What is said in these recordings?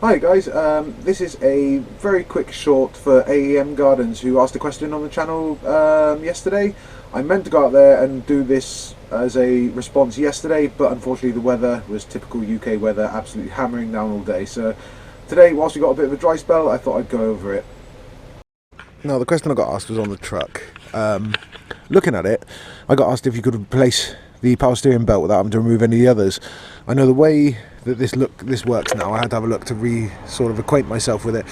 Hi guys, this is a very quick short for AEM Gardens who asked a question on the channel yesterday. I meant to go out there and do this as a response yesterday, but unfortunately the weather was typical UK weather, absolutely hammering down all day. So today, whilst we got a bit of a dry spell, I thought I'd go over it. Now the question I got asked was on the truck. Looking at it, I got asked if you could replace the power steering belt without having to remove any of the others. I know the way that this works now. I had to have a look to sort of acquaint myself with it,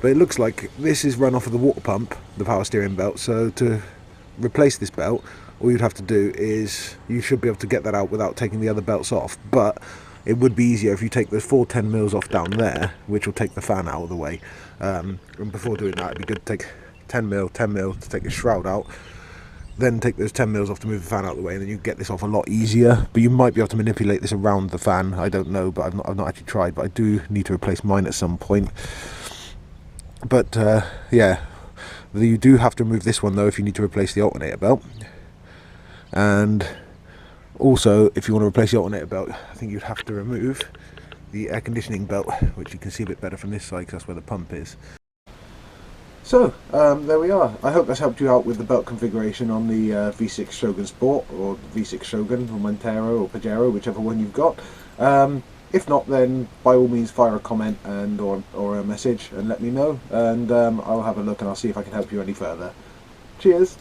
but it looks like this is run off of the water pump, the power steering belt. So to replace this belt, all you'd have to do is you should be able to get that out without taking the other belts off. But it would be easier if you take those 4 10mm off down there, which will take the fan out of the way. And before doing that, it'd be good to take 10mm to take the shroud out, then take those 10mm off to move the fan out of the way, and then you get this off a lot easier. But you might be able to manipulate this around the fan, I don't know, but I've not actually tried. But I do need to replace mine at some point. But yeah, you do have to remove this one though if you need to replace the alternator belt. And also, if you want to replace the alternator belt, I think you'd have to remove the air conditioning belt, which you can see a bit better from this side because that's where the pump is. So, there we are. I hope that's helped you out with the belt configuration on the V6 Shogun Sport, or V6 Shogun, or Montero, or Pajero, whichever one you've got. If not, then by all means fire a comment and or a message and let me know, and I'll have a look and I'll see if I can help you any further. Cheers!